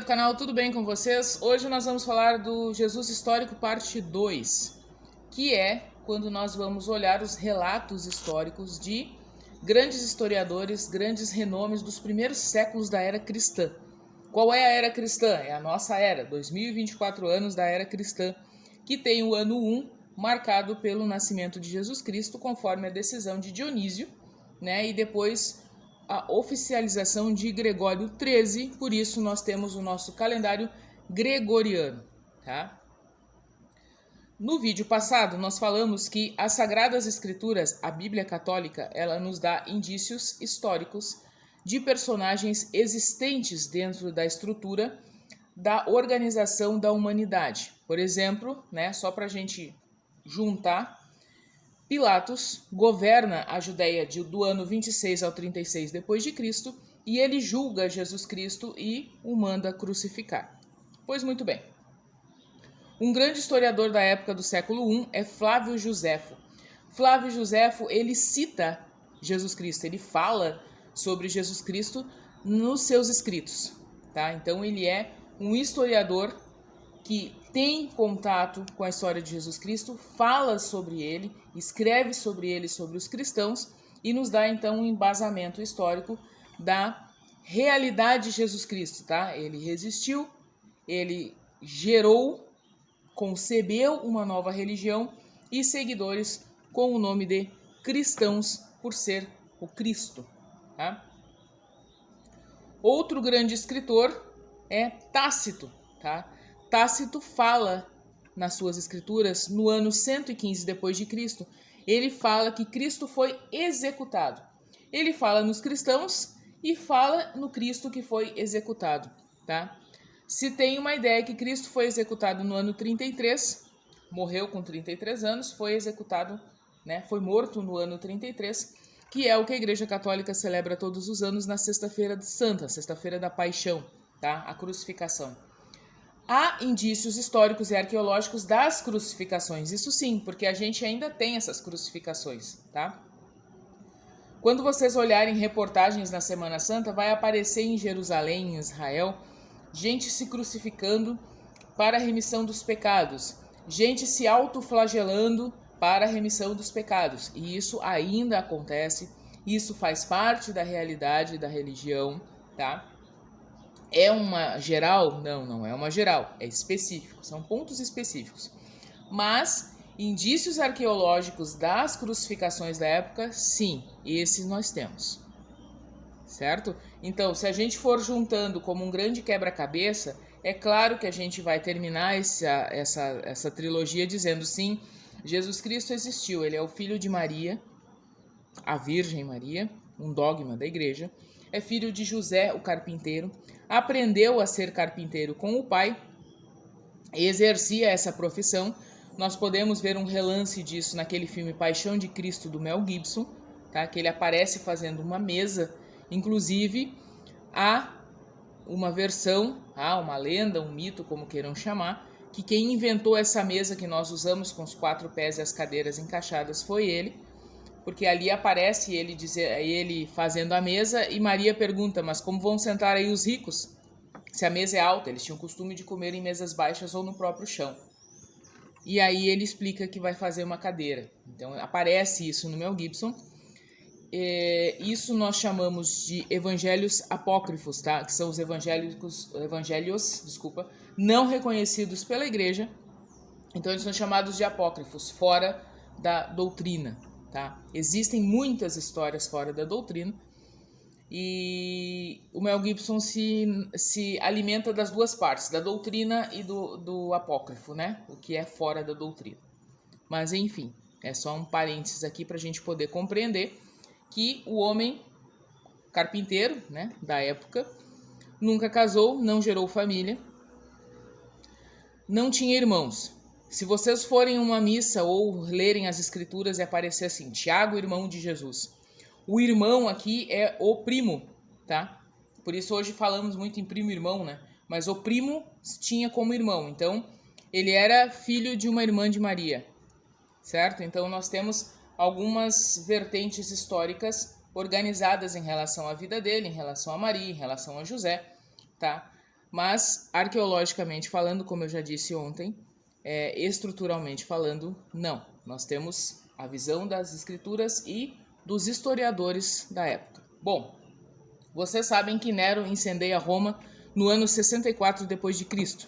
do canal, tudo bem com vocês? Hoje nós vamos falar do Jesus Histórico parte 2, que é quando nós vamos olhar os relatos históricos de grandes historiadores, grandes renomes dos primeiros séculos da era cristã. Qual é a era cristã? É a nossa era, 2024 anos da era cristã, que tem o ano 1 marcado pelo nascimento de Jesus Cristo, conforme a decisão de Dionísio, né? E depois a oficialização de Gregório XIII, por isso nós temos o nosso calendário gregoriano, tá? No vídeo passado nós falamos que as Sagradas Escrituras, a Bíblia Católica, ela nos dá indícios históricos de personagens existentes dentro da estrutura da organização da humanidade. Por exemplo, né, só para a gente juntar, Pilatos governa a Judéia do ano 26 ao 36 depois de Cristo e ele julga Jesus Cristo e o manda crucificar. Pois muito bem. Um grande historiador da época do século I é Flávio Josefo. Flávio Josefo, ele cita Jesus Cristo, ele fala sobre Jesus Cristo nos seus escritos, tá? Então ele é um historiador que tem contato com a história de Jesus Cristo, fala sobre ele, escreve sobre ele, sobre os cristãos, e nos dá então um embasamento histórico da realidade de Jesus Cristo, tá? Ele resistiu, ele gerou, concebeu uma nova religião e seguidores com o nome de cristãos por ser o Cristo, tá? Outro grande escritor é Tácito, tá? Tácito fala nas suas escrituras, no ano 115 depois de Cristo, ele fala que Cristo foi executado. Ele fala nos cristãos e fala no Cristo que foi executado, tá? Se tem uma ideia que Cristo foi executado no ano 33, morreu com 33 anos, foi executado, né? Foi morto no ano 33, que é o que a Igreja Católica celebra todos os anos na Sexta-feira Santa, Sexta-feira da Paixão, tá? A crucificação. Há indícios históricos e arqueológicos das crucificações, isso sim, porque a gente ainda tem essas crucificações, tá? Quando vocês olharem reportagens na Semana Santa, vai aparecer em Jerusalém, em Israel, gente se crucificando para a remissão dos pecados, gente se autoflagelando para a remissão dos pecados, e isso ainda acontece, isso faz parte da realidade da religião, tá? É uma geral? Não, não é uma geral, é específico, são pontos específicos. Mas indícios arqueológicos das crucificações da época, sim, esses nós temos, certo? Então, se a gente for juntando como um grande quebra-cabeça, é claro que a gente vai terminar essa trilogia dizendo sim, Jesus Cristo existiu, ele é o filho de Maria, a Virgem Maria, um dogma da igreja, é filho de José, o carpinteiro, aprendeu a ser carpinteiro com o pai, exercia essa profissão. Nós podemos ver um relance disso naquele filme Paixão de Cristo, do Mel Gibson, tá? Que ele aparece fazendo uma mesa. Inclusive, há uma versão, há uma lenda, um mito, como queiram chamar, que quem inventou essa mesa que nós usamos com os 4 pés e as cadeiras encaixadas foi ele, porque ali aparece ele fazendo a mesa e Maria pergunta, mas como vão sentar aí os ricos? Se a mesa é alta, eles tinham o costume de comer em mesas baixas ou no próprio chão. E aí ele explica que vai fazer uma cadeira. Então aparece isso no Mel Gibson. Isso nós chamamos de evangelhos apócrifos, tá? Que são os evangelhos, não reconhecidos pela igreja. Então eles são chamados de apócrifos, fora da doutrina. Tá? Existem muitas histórias fora da doutrina e o Mel Gibson se alimenta das duas partes, da doutrina e do apócrifo, né? O que é fora da doutrina. Mas enfim, é só um parênteses aqui para a gente poder compreender que o homem carpinteiro, né, da época, nunca casou, não gerou família, não tinha irmãos. Se vocês forem em uma missa ou lerem as escrituras e aparecer assim, Tiago, irmão de Jesus. O irmão aqui é o primo, tá? Por isso hoje falamos muito em primo-irmão, né? Mas o primo tinha como irmão, então ele era filho de uma irmã de Maria, certo? Então nós temos algumas vertentes históricas organizadas em relação à vida dele, em relação a Maria, em relação a José, tá? Mas, arqueologicamente falando, como eu já disse ontem, estruturalmente falando, não. Nós temos a visão das escrituras e dos historiadores da época. Bom, vocês sabem que Nero incendeia Roma no ano 64 depois de Cristo.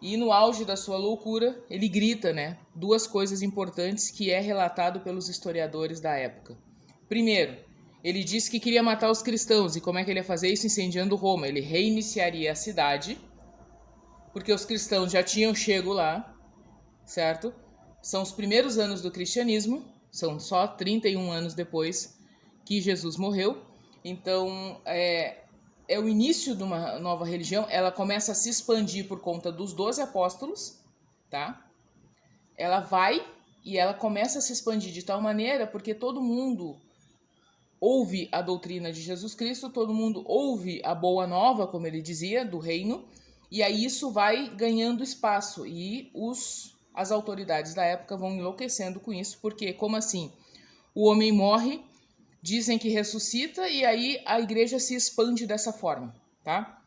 E no auge da sua loucura, ele grita, duas coisas importantes que é relatado pelos historiadores da época. Primeiro, ele disse que queria matar os cristãos. E como é que ele ia fazer isso? Incendiando Roma. Ele reiniciaria a cidade, porque os cristãos já tinham chego lá, certo? São os primeiros anos do cristianismo, são só 31 anos depois que Jesus morreu. Então, é o início de uma nova religião. Ela começa a se expandir por conta dos 12 apóstolos, tá? Ela vai e ela começa a se expandir de tal maneira porque todo mundo ouve a doutrina de Jesus Cristo, todo mundo ouve a boa nova, como ele dizia, do reino, e aí isso vai ganhando espaço e as autoridades da época vão enlouquecendo com isso, porque como assim? O homem morre, dizem que ressuscita e aí a igreja se expande dessa forma, tá?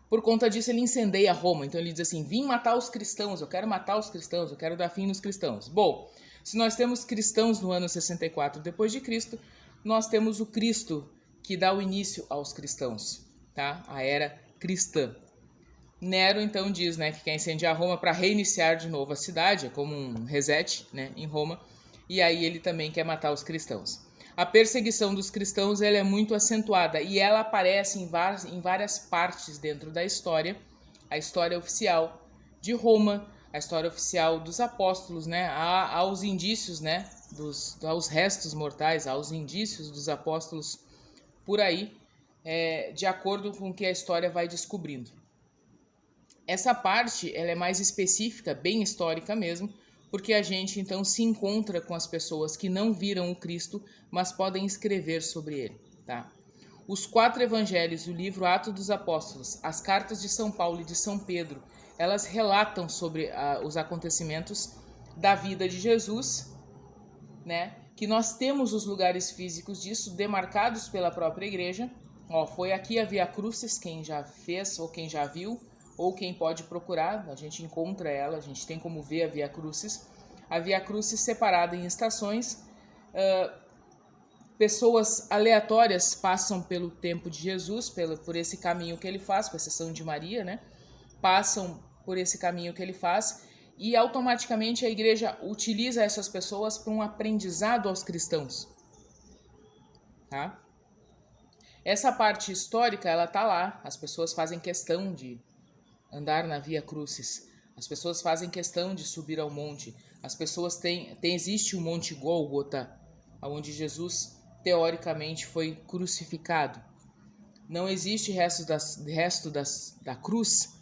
Por conta disso ele incendeia Roma, então ele diz assim, vim matar os cristãos, eu quero matar os cristãos, eu quero dar fim nos cristãos. Bom, se nós temos cristãos no ano 64 depois de Cristo, nós temos o Cristo que dá o início aos cristãos, tá? A era cristã. Nero então diz, que quer incendiar Roma para reiniciar de novo a cidade, é como um reset, em Roma, e aí ele também quer matar os cristãos. A perseguição dos cristãos ela é muito acentuada e ela aparece em várias partes dentro da história. A história oficial de Roma, a história oficial dos apóstolos, há os indícios, aos restos mortais, aos indícios dos apóstolos por aí, de acordo com o que a história vai descobrindo. Essa parte ela é mais específica, bem histórica mesmo, porque a gente então se encontra com as pessoas que não viram o Cristo, mas podem escrever sobre ele, tá? Os 4 evangelhos, o livro Atos dos Apóstolos, as cartas de São Paulo e de São Pedro, elas relatam sobre os acontecimentos da vida de Jesus, que nós temos os lugares físicos disso, demarcados pela própria igreja. Foi aqui a Via Crucis, quem já fez ou quem já viu, ou quem pode procurar, a gente encontra ela, a gente tem como ver a Via Crucis. A Via Crucis separada em estações, pessoas aleatórias passam pelo tempo de Jesus, por esse caminho que ele faz, com exceção de Maria, passam por esse caminho que ele faz, e automaticamente a igreja utiliza essas pessoas para um aprendizado aos cristãos, tá? Essa parte histórica, ela tá lá, as pessoas fazem questão de andar na Via Crucis, as pessoas fazem questão de subir ao monte, as pessoas existe o Monte Gólgota, onde Jesus teoricamente foi crucificado. Não existe resto da cruz.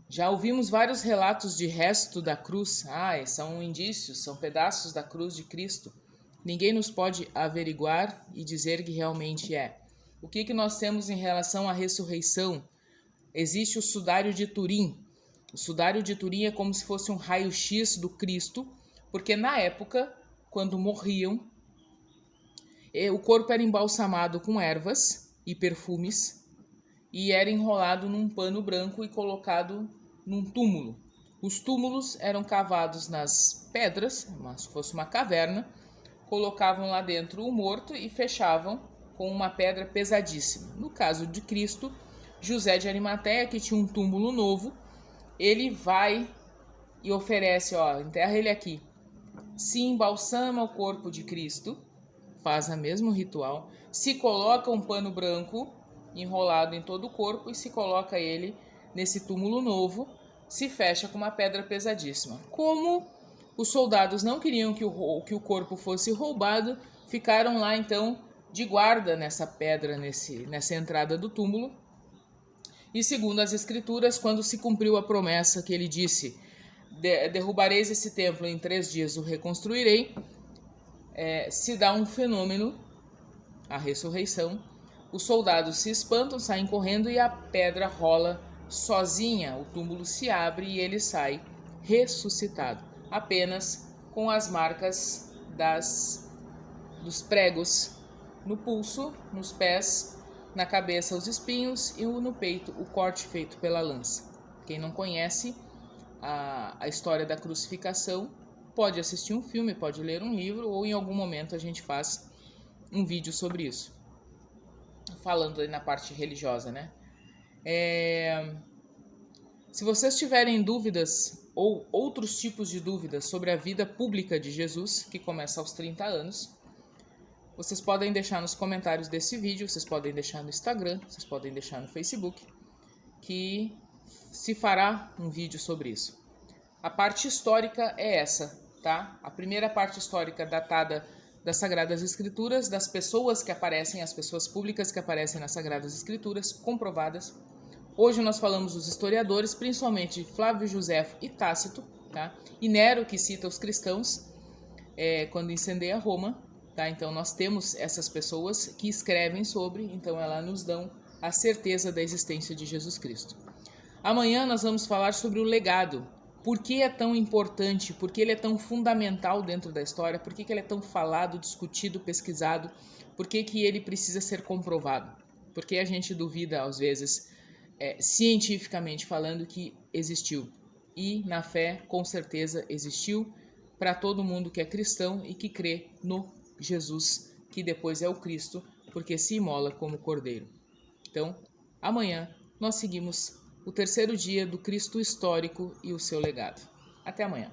Já ouvimos vários relatos de resto da cruz. São indícios, são pedaços da cruz de Cristo. Ninguém nos pode averiguar e dizer que realmente é. O que nós temos em relação à ressurreição? Existe o sudário de Turim. O sudário de Turim é como se fosse um raio-x do Cristo, porque na época, quando morriam, o corpo era embalsamado com ervas e perfumes e era enrolado num pano branco e colocado num túmulo. Os túmulos eram cavados nas pedras, como se fosse uma caverna, colocavam lá dentro o morto e fechavam com uma pedra pesadíssima. No caso de Cristo, José de Arimateia, que tinha um túmulo novo, ele vai e oferece, enterra ele aqui. Se embalsama o corpo de Cristo, faz o mesmo ritual, se coloca um pano branco enrolado em todo o corpo e se coloca ele nesse túmulo novo, se fecha com uma pedra pesadíssima. Como os soldados não queriam que o corpo fosse roubado, ficaram lá então de guarda nessa pedra, nessa entrada do túmulo. E segundo as escrituras, quando se cumpriu a promessa que ele disse, derrubareis esse templo em 3 dias, o reconstruirei, se dá um fenômeno, a ressurreição, os soldados se espantam, saem correndo e a pedra rola sozinha, o túmulo se abre e ele sai ressuscitado, apenas com as marcas dos pregos no pulso, nos pés na cabeça os espinhos e no peito o corte feito pela lança. Quem não conhece a história da crucificação pode assistir um filme, pode ler um livro, ou em algum momento a gente faz um vídeo sobre isso, falando aí na parte religiosa, né? Se vocês tiverem dúvidas ou outros tipos de dúvidas sobre a vida pública de Jesus, que começa aos 30 anos, vocês podem deixar nos comentários desse vídeo, vocês podem deixar no Instagram, vocês podem deixar no Facebook, que se fará um vídeo sobre isso. A parte histórica é essa, tá? A primeira parte histórica datada das Sagradas Escrituras, das pessoas que aparecem, as pessoas públicas que aparecem nas Sagradas Escrituras, comprovadas. Hoje nós falamos dos historiadores, principalmente Flávio Josefo e Tácito, tá? E Nero, que cita os cristãos quando incendeia Roma, tá? Então nós temos essas pessoas que escrevem sobre, então elas nos dão a certeza da existência de Jesus Cristo. Amanhã nós vamos falar sobre o legado. Por que é tão importante? Por que ele é tão fundamental dentro da história? Por que ele é tão falado, discutido, pesquisado? Por que ele precisa ser comprovado? Porque a gente duvida, às vezes, cientificamente falando, que existiu. E na fé, com certeza, existiu para todo mundo que é cristão e que crê no Jesus, que depois é o Cristo, porque se imola como cordeiro. Então, amanhã nós seguimos o terceiro dia do Cristo histórico e o seu legado. Até amanhã.